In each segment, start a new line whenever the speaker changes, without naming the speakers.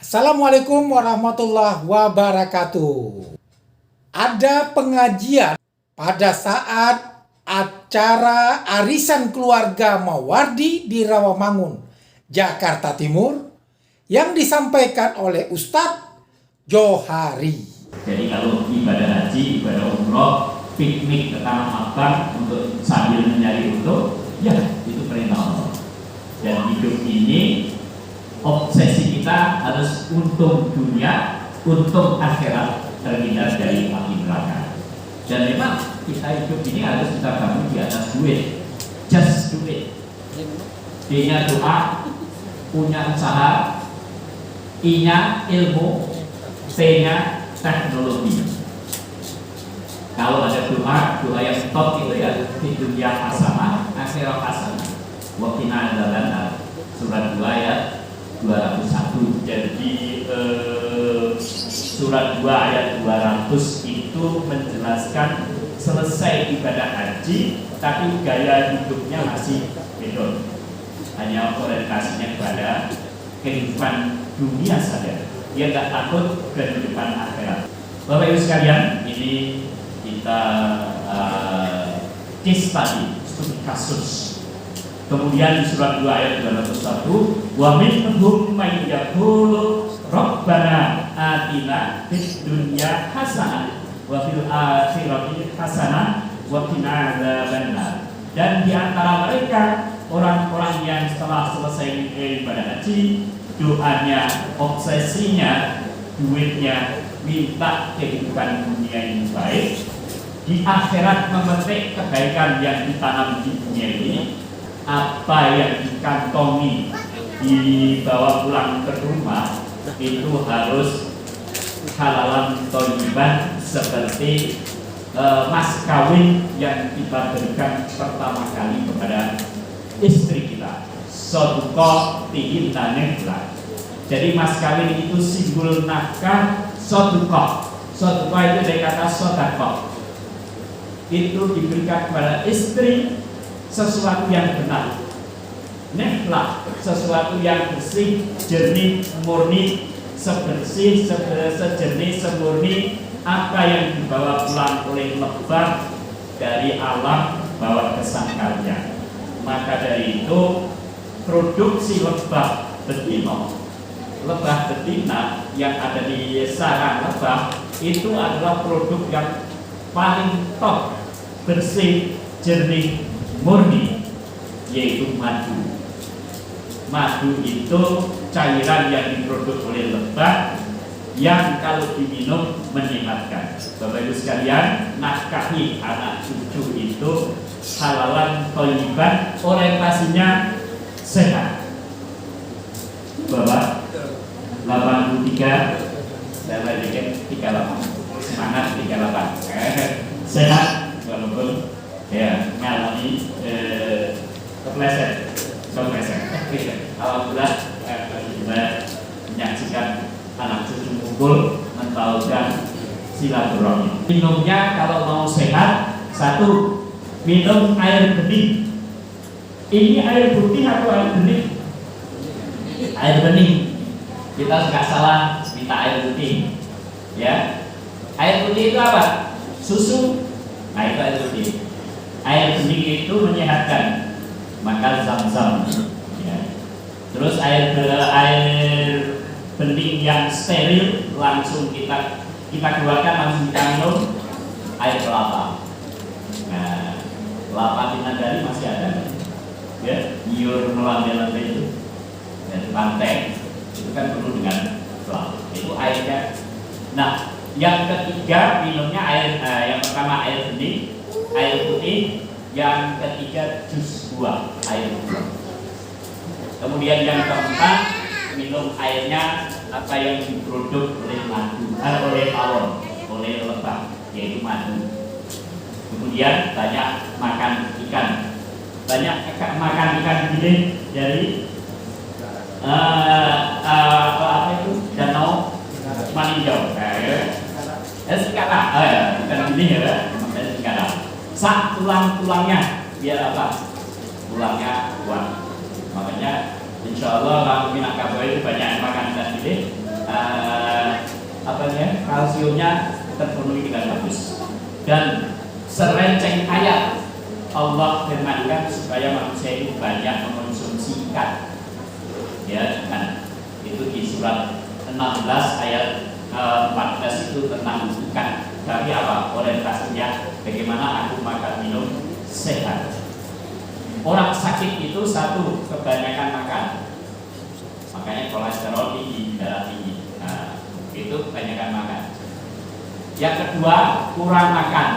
Assalamualaikum warahmatullahi wabarakatuh. Ada pengajian pada saat acara arisan keluarga Mawardi di Rawamangun, Jakarta Timur, yang disampaikan oleh Ustadz Johari.
Jadi kalau ibadah haji, ibadah umroh, piknik ke Tanah Abang untuk sambil mencari untung, ya itu perintah Allah. Dan hidup ini obsesi kita harus untung dunia, untung akhirat, terhindar dari api neraka. Dan memang kita hidup ini harus kita bangun di atas duit, just duit. D-nya doa, punya usaha, I-nya ilmu, T-nya teknologi. Kalau ada doa yang top itu ya, di dunia hasanah, akhirat hasanah. Wa qina adzabannar. Surat 2 ayat 201. Jadi surat 2 ayat 200 itu menjelaskan selesai ibadah haji, tapi gaya hidupnya masih beda. Hanya orientasinya pada kehidupan dunia saja. Dia nggak takut kehidupan akhirat. Bapak Ibu sekalian, ini kita case tadi, studi kasus. Kemudian di surat 2 ayat 201, wa minhum may yaqulu rabbana atina fid dunya hasanah wa fil akhirati hasanah wa qina adzabannar. Dan di antara mereka orang-orang yang setelah selesai ibadah haji, doanya, obsesinya, duitnya, minta kehidupan dunia yang baik, di akhirat memetik kebaikan yang ditanam di dunia ini. Apa yang dikantongi dibawa pulang ke rumah itu harus halalan thayyiban, seperti mas kawin yang kita berikan pertama kali kepada istri kita. Sodukoh tihinane bulan. Jadi mas kawin itu simbol nafkah. Sodukoh itu dari kata sodakoh, itu diberikan kepada istri sesuatu yang benar, nehlah, sesuatu yang bersih, jernih, murni, sebersih, sejernih, semurni apa yang dibawa pulang oleh lebah dari alam bawa ke sang kalian. Maka dari itu produksi lebah betina yang ada di sarang lebah itu adalah produk yang paling top, bersih, jernih, murni, yaitu madu. Madu itu cairan yang diproduk oleh lebah yang kalau diminum menyehatkan. Bapak Ibu sekalian, nafkahi anak cucu itu halalan thayyiban, orientasinya sehat. Bapak 83 dan lagi 38, semangat 38, sehat walaupun ya ngalami kepleset. Alhamdulillah kita menyaksikan anak cucu kumpul mentahukan silaturahmi. Minumnya kalau mau sehat, satu, minum air bening. Ini air putih atau air bening? Air bening. Kita nggak salah minta air putih, ya. Air putih itu apa? Susu. Nah, itu air putih. Air bening itu menyehatkan, maka zam-zam, ya. Terus air bening yang steril langsung kita keluarkan, langsung kita minum air kelapa. Nah, kelapa Pinagari masih ada, ya, liur melambai-lambai itu dari pantai itu kan penuh dengan kelapa. Itu airnya. Nah, yang ketiga minumnya air, yang pertama air bening, air putih, yang ketiga jus buah, air buah. Kemudian yang keempat minum airnya apa yang diproduk oleh madu, oleh tawon, oleh lebah, yaitu madu. Kemudian banyak makan ikan, makan ikan gede dari apa itu, danau Maninjau, sekarang ikan gede ya, sekarang. Sak tulang-tulangnya biar apa? Tulangnya kuat. Makanya insya Allah kalau Minangkabau itu banyak makan ikan gede, kalsiumnya terpenuhi dengan bagus. Dan serenceng ayat Allah firmankan supaya manusia itu banyak mengkonsumsi ikan. Ya, kan? Itu di surat 16 ayat 14 itu tentang ikan. Tapi apa? Orientasinya bagaimana aku makan minum sehat. Orang sakit itu satu, kebanyakan makan, makanya kolesterol tinggi, darah tinggi. Nah, itu kebanyakan makan. Yang kedua, kurang makan.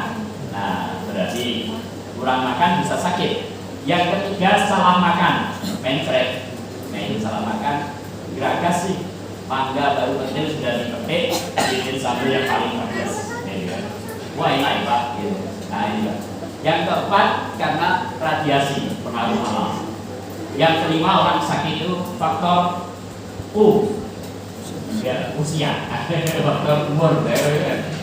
Nah, berarti kurang makan bisa sakit. Yang ketiga, salah makan, mencret. Nah, itu salah makan. Geragas sih, mangga baru kecil sudah dipetik, bikin sambal yang paling pedas. Wah, enak Pak. Gitu. Nah, ini Pak. Yang keempat, karena radiasi pengaruh alam. Yang kelima, orang sakit itu faktor ya, usia, faktor umur.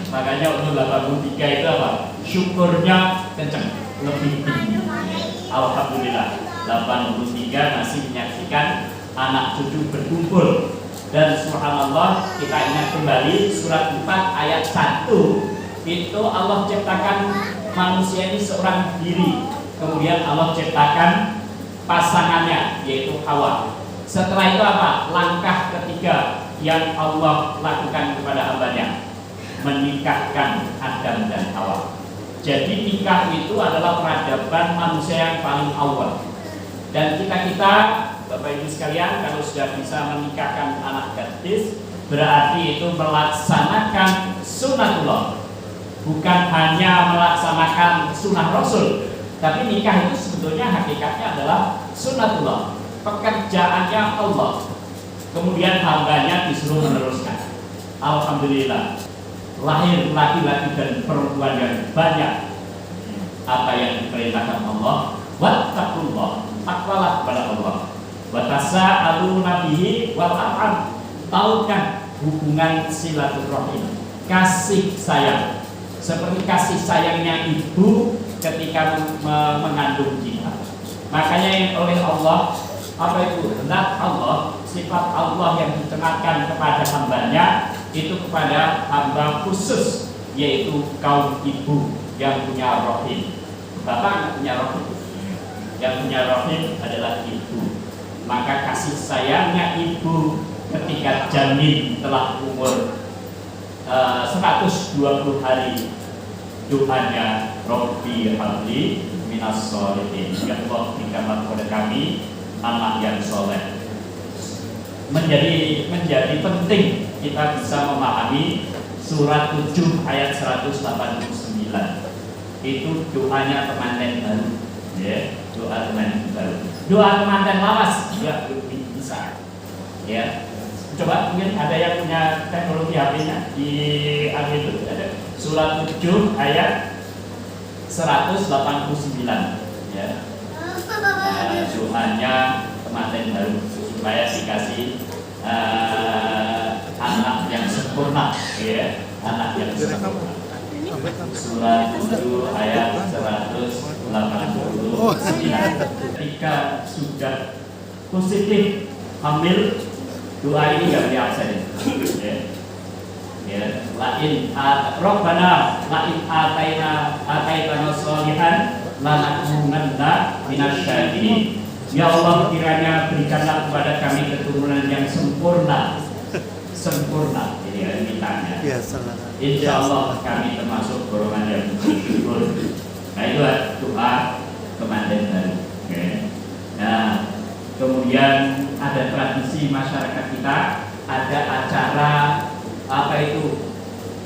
Makanya umur 83 itu apa? Syukurnya kenceng, lebih tinggi. Alhamdulillah, 83 masih menyaksikan anak cucu berkumpul. Dan subhanallah, kita ingat kembali surat 4 ayat 1. Itu Allah ciptakan manusia ini seorang diri. Kemudian Allah ciptakan pasangannya, yaitu Hawa. Setelah itu apa? Langkah ketiga yang Allah lakukan kepada hambanya, menikahkan Adam dan Hawa. Jadi nikah itu adalah peradaban manusia yang paling awal. Dan kita Bapak Ibu sekalian, kalau sudah bisa menikahkan anak gadis, berarti itu melaksanakan sunatullah. Bukan hanya melaksanakan sunnah Rasul, tapi nikah itu sebetulnya hakikatnya adalah sunatullah, pekerjaannya Allah. Kemudian hambanya disuruh meneruskan. Alhamdulillah, lahir laki-laki dan perempuan yang banyak. Apa yang diperintahkan Allah, wattaqullah, takwalah kepada Allah. Wa tasa'aluna bihi wal arham, tahukan hubungan silaturahim, kasih sayang. Seperti kasih sayangnya ibu ketika mengandung kita. Makanya oleh Allah, apa itu? Zat Allah, sifat Allah yang dikenalkan kepada hambanya itu kepada hamba khusus, yaitu kaum ibu yang punya rahim. Bapak nggak punya rahim, yang punya rahim adalah ibu. Maka kasih sayangnya ibu ketika janin telah umur 120 hari, doanya Rabbi habli minas sholihin, ya Allah berikanlah kepada kami anak yang soleh. Menjadi penting kita bisa memahami surat 7 ayat 189. Itu doanya temanten baru, ya, doa temanten baru. Doa temanten lawas juga belum bisa, ya. Coba mungkin ada yang punya teknologi HP-nya di itu ada surat 7 ayat 189, ya. Doanya temanten baru supaya dikasih anak yang sempurna, ya, anak yang sempurna. Surat 7 ayat 189. Ketika sudah positif hamil, doa ini nggak boleh absen. Ya, lain Rabbana lain ataitana sholihan lanakunanna minasyakirin. Ya Allah, kiranya berikanlah kepada kami keturunan yang sempurna. Sempurna, jadi mintanya. Insya Allah kami termasuk golongan yang bersyukur. Nah, itu doa kemanten baru. Nah, kemudian ada tradisi masyarakat kita, ada acara apa itu,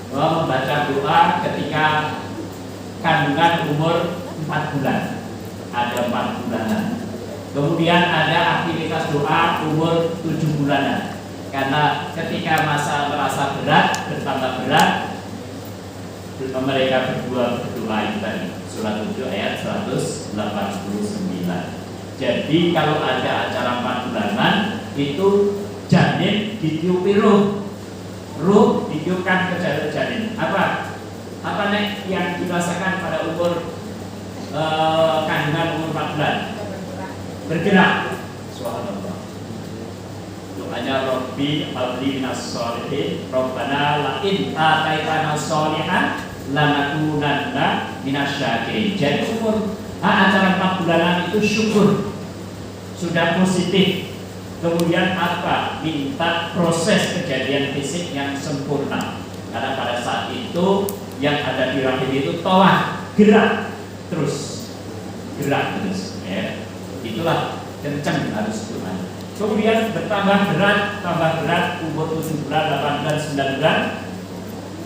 membaca doa ketika kandungan umur 4 bulan, ada 4 bulanan. Kemudian ada aktivitas doa umur 7 bulanan, karena ketika masa merasa berat, bertambah berat, mereka berdua berdoa itu tadi, surat 7 ayat 189. Jadi kalau ada acara 4 bulanan, itu janin ditiupi ruh ditiupkan ke jalur janin. Apa nek yang dirasakan pada umur kandungan umur 4 bulan? Bergerak. Subhanallah. hanya Rabbi habli minas sholihin Rabbana la in ataitana sholihan lanakunanna minasyakirin. Jadi acara 4 bulanan itu syukur, sudah positif. Kemudian apa? Minta proses kejadian fisik yang sempurna. Karena pada saat itu yang ada di rahim itu tawah, gerak terus, ya. Itulah kencang harus Tuhan. Kemudian bertambah berat, umur 7 bulan, 8 bulan, 9 bulan,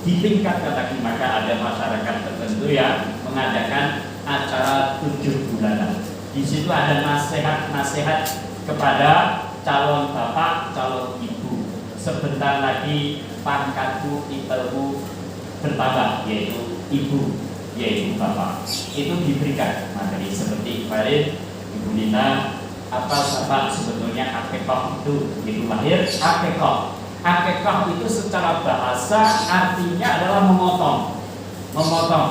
ditingkatkan lagi. Maka ada masyarakat tertentu yang mengadakan acara 7 bulanan. Di situ ada nasihat kepada calon bapak, calon ibu. Sebentar lagi pangkatku, titelmu bertambah, yaitu ibu, yaitu bapak. Itu diberikan materi seperti kemarin Ibu Nina, apa sahabat sebetulnya akekah itu lahir. Akekah itu secara bahasa artinya adalah memotong apa?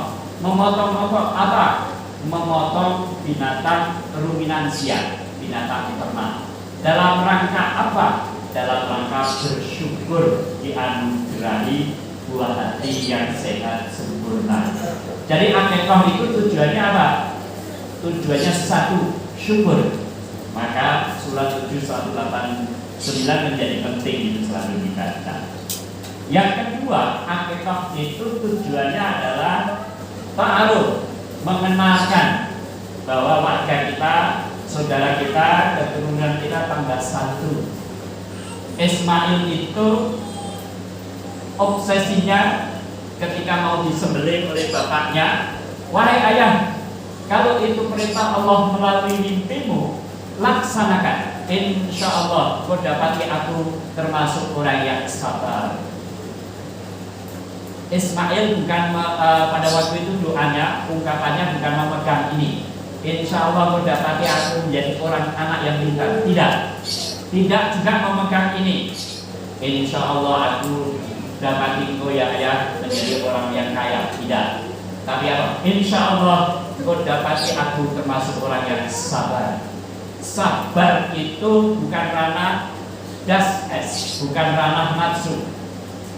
Memotong binatang ruminansia, binatang ternak. Dalam rangka apa? Dalam rangka bersyukur dianugerahi buah hati yang sehat sempurna. Jadi akekah itu tujuannya apa? Tujuannya satu, syukur. Maka surat 7:189 menjadi penting itu selalu dibaca. Yang kedua, akekah itu tujuannya adalah ta'aruf, mengenalkan bahwa warga kita, saudara kita, keturunan kita tambah satu. Ismail itu obsesinya ketika mau disembelih oleh bapaknya, wahai ayah, kalau itu perintah Allah melalui mimpimu, laksanakan. Insya Allah kau dapati aku termasuk orang yang sabar. Ismail bukan pada waktu itu doanya, ungkapannya bukan memegang ini. Insya Allah kau dapati aku menjadi orang anak yang pintar. Tidak juga memegang ini. Insya Allah aku dapati kau ya ayah menjadi orang yang kaya. Tidak. Tapi apa? Insya Allah kau dapati aku termasuk orang yang sabar. Sabar itu bukan ranah bukan ranah nafsu,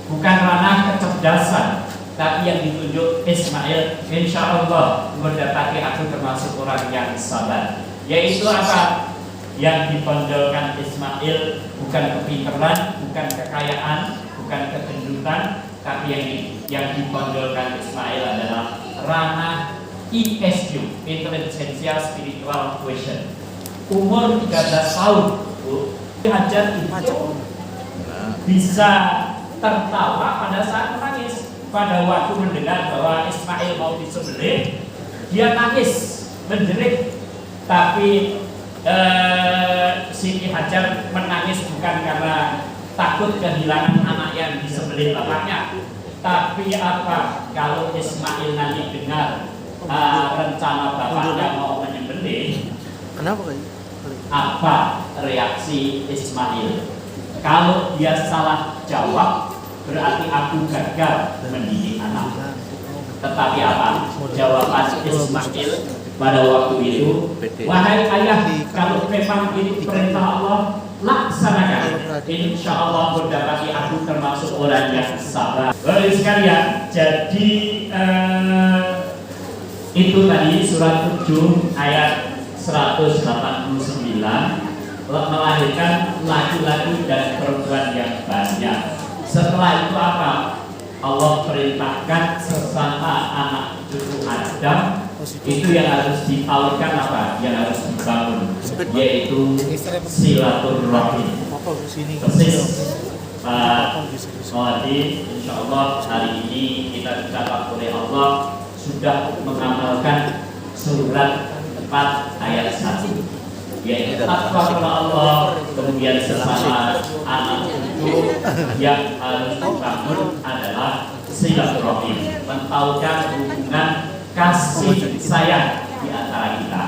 bukan ranah kecerdasan, tapi yang ditunjuk Ismail, insya Allah mendapati aku termasuk orang yang sabar. Yaitu apa? Yang ditonjolkan Ismail bukan kepintaran, bukan kekayaan, bukan kegendutan, tapi yang ditonjolkan Ismail adalah ranah ISQ, Intelligentsia Spiritual Question. Umur 13 tahun, Hajar itu bisa tertawa pada saat menangis. Pada waktu mendengar bahwa Ismail mau disembelih, dia nangis, menjerit. Tapi Siti Hajar menangis bukan karena takut kehilangan anak yang disembelih bapaknya, tapi apa? Kalau Ismail nanti dengar rencana bapaknya mau menyembelih,
kenapa kan?
apa reaksi Ismail? Kalau dia salah jawab, berarti aku gagal mendidik anak. Tetapi apa? Jawaban Ismail pada waktu itu, wahai ayah, kalau memang ini perintah Allah, laksanakan. Insya Allah mendapati aku termasuk orang yang sabar. Bapak sekalian, jadi itu tadi surat 7 ayat 189 melahirkan laki-laki dan perempuan yang banyak. Setelah itu apa? Allah perintahkan sesama anak cucu Adam itu yang harus dialurkan apa? Yang harus dibangun, yaitu silaturahim. Persis Pak Mawadi, insya Allah hari ini kita dicatat oleh Allah sudah mengamalkan surat 4 ayat 1, yaitu takwa kepada Allah, kemudian sesama anak cucu yang harus dibangun adalah silaturahim, mentauhidkan hubungan kasih sayang di antara kita.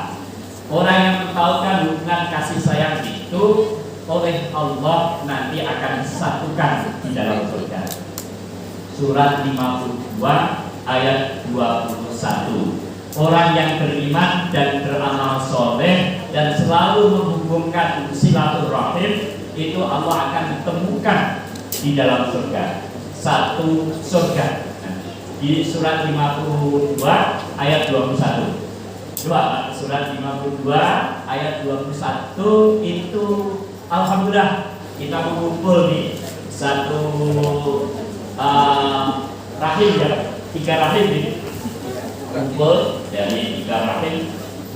Orang yang mentauhidkan hubungan kasih sayang itu oleh Allah nanti akan disatukan di dalam surga. Surat 52 ayat 21. Orang yang beriman dan beramal soleh dan selalu menghubungkan silaturahim itu Allah akan temukan di dalam surga. Satu surga. Di surat 52 ayat 21. Coba surat 52 ayat 21 itu alhamdulillah kita mengumpul nih satu rahim ya, 3 rahim nih. Kumpul dari 3 rahim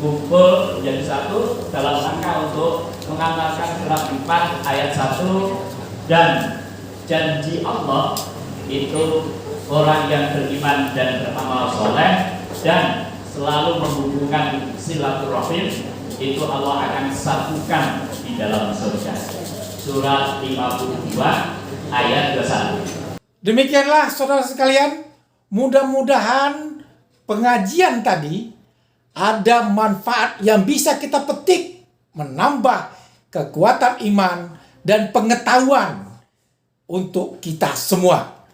kumpul menjadi satu dalam rangka untuk mengamalkan surat 4 ayat 1 dan janji Allah itu orang yang beriman dan beramal soleh dan selalu menghubungkan silaturahim itu Allah akan satukan di dalam surga. Surat 52 ayat 21.
Demikianlah saudara sekalian, mudah-mudahan pengajian tadi ada manfaat yang bisa kita petik, menambah kekuatan iman dan pengetahuan untuk kita semua.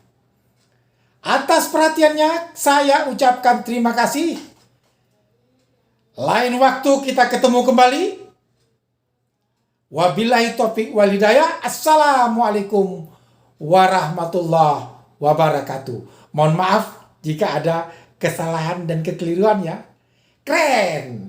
Atas perhatiannya saya ucapkan terima kasih. Lain waktu kita ketemu kembali. Wabillahi taufiq wal hidayah. Assalamualaikum warahmatullahi wabarakatuh. Mohon maaf jika ada kesalahan dan kekeliruan ya. Keren!